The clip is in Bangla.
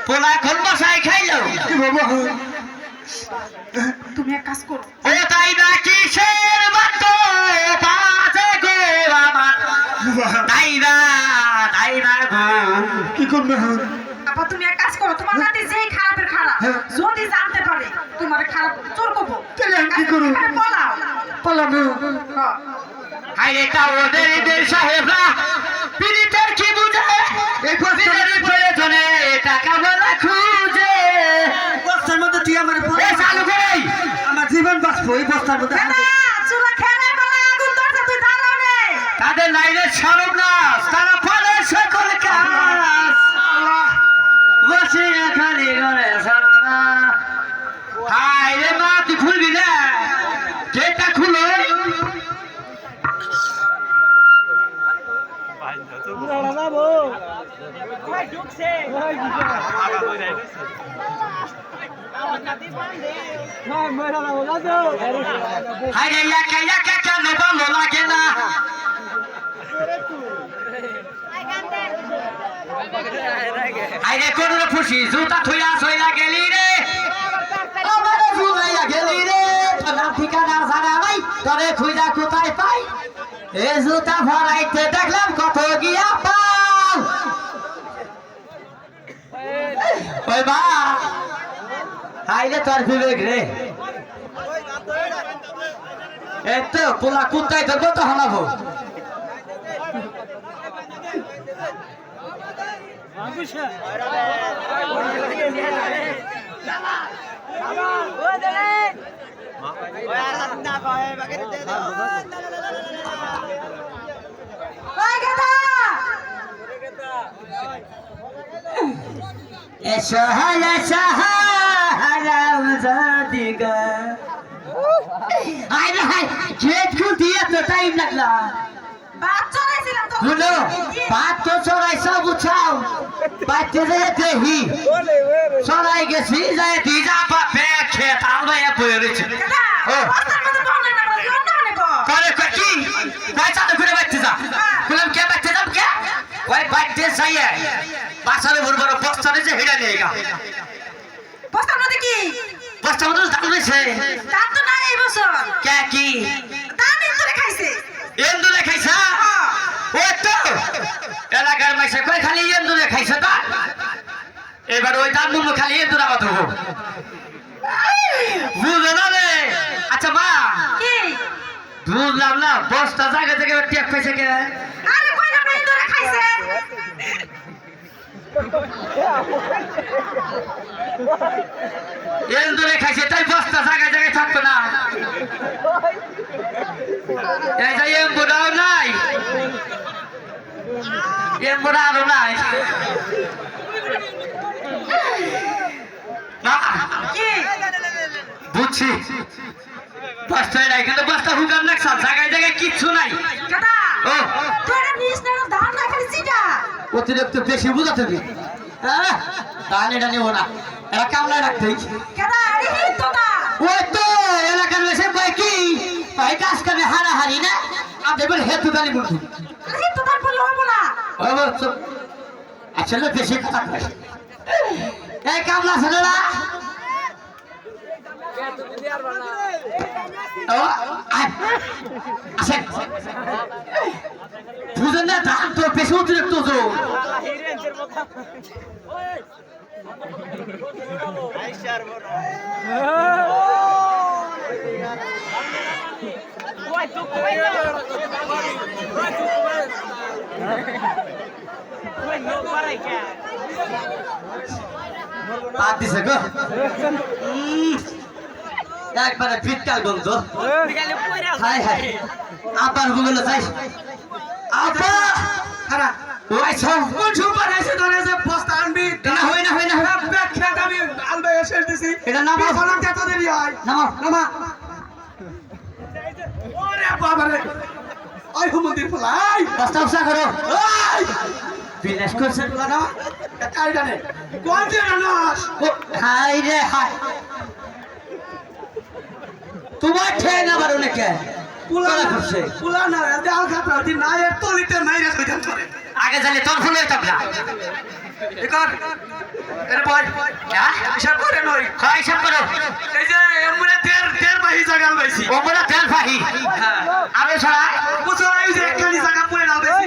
পোলা কোন বসাই খাইলো বাবা তুমি এক কাজ করো ও তাই না কিসের বাতো পাছে গো আমার তাই না গো কি করবে আপা তুমি এক কাজ করো তোমার নাতি যেই খারাপের খারাপ যদি জানতে পারে তোমার খারাপ চোর করবো তাহলে আমি কি করব? পলাও পালাবে হ্যাঁ। হায় এটা ওদের এদের সাহেবরা পীড়িতের কি বুঝে এই বস্তার পীড়িতের প্রয়োজনে টাকা বলা খুঁজে বস্তার মধ্যে তুই আমার এ চালু করে আমার জীবন বাঁচবো এই বস্তার মধ্যে না চুলা খেলে বলে আগুন ধরছে তুই দাঁড়াও রে তাদের লাইনের সরব না তারা ফলে সকল কাজ বসে খালি করে সারা হায় রে মা তুই খুলবি না গেটটা খুলো হায় রে একা কেন ভালো লাগে না হায় রে কোন খুশি জুতা থুইয়া সইলা গেলি রে আমারে ভুলাইয়া গেলি রে তোর ঠিকানা জানা নাই তবে খুঁজা কোথায় পাই এ জুতা ভরাইতে দেখলাম কত গিয়া পাল ওই বা হায় রে তোর বিবেক রে এত পোলা কুত্তায় ধরবো তো হানাবো ওই গেদা হারাম জাদিগা আয় হায় খেত খুঁটিয়ে তো টাইম লাগলা বাপ চড়াইছিলাম তো শুনো পাত তো চড়াই সব উঠাও পাইতে যায় দেহি চড়াই গেছি যায় দিজা পাপে খেত আলবাইয়া বয়ে রয়েছে গেদা ও। বস্তার মধ্যে বলে না বলে অন্য হলে বল করে কি ভাই চালু করে বাইতে যা বললাম কে বাইতে যাব কে ওই বাইতে যাইয়ে বাসারে বড় বড় বস্তারে যে হেডা নিয়ে গা বস্তার মধ্যে কি বস্তা মতো দাম রয়েছে দাম তো নাই এই বছর কে কি দাম ইন্দুরে খাইছে এন্দুরে খাইছা ও তো এলাকার মাইসে কই খালি এন্দুরে খাইছে তা এবার ওই দাম মুখ খালি এন্দুরা মত হবো বুঝো না রে আচ্ছা মা কি বুঝলাম না বস্তা জায়গা থেকে টেপ খাইছে কে আরে কইলা না ইন্দুরে খাইছে এন্দুরে খাইছে তাই বস্তা জায়গা জায়গায় থাকতো না এই যে এম্বুরাও নাই এম্বুরা আরো নাই না কি বুঝছি বস্তা এখানে বস্তা হুকার নাকসা জায়গায় জায়গায় কিচ্ছু নাই গেদা ও তুই এটা নিস না দাম না খালি চিটা অতিরিক্ত বেশি বুঝাতে হবে তাহলে এটা নেবো না এটা কামলায় রাখতেই গেদা আরে হিত তো না ওই তো এলাকার বেশি পাই কি পাই কাজ করে হারাহারি না আমি এবার হেতু দানি বলছি আরে হিত তো তার বললে হবে না আসলে বেশি কথা কয় এই কামলা ছেলেরা আসেন বুঝেন না দাম তো বেশি অতিরিক্ত তো বাদ দিছে গো একবারে ফিটকাল বন্ধ হাই হাই আবার বলে যাই আপা খারা ওই সব কোন বানাইছে ধরে যে বস্তা আনবি না হয় না হয় না খেত আমি আলবে শেষ দিছি এটা নামাও। ফলন কত দেরি হয় নামাও। নামা ওরে বাবা রে ওই হুমন্দির ফলাই বস্তা উৎসাহ করো ওই বিনাশ করছে ফুলা না কাইডা নে কোন যে নানাস হাই রে হাই তোমার ঠে না বারো নাকি পুলা করছে পুলা না দেয়াল খাতা দি না এর তলিতে মাইরা কইতাম করে আগে জানি তোর ফুলে থাকলা একার এর ভাই হ্যাঁ হিসাব করে নই হয় হিসাব করো এই যে এমরে তেল বাহি জায়গা পাইছি ওমরা তেল ফাহি হ্যাঁ আরে ছড়া বুঝো এই যে একখানি জায়গা পড়ে নাও বেশি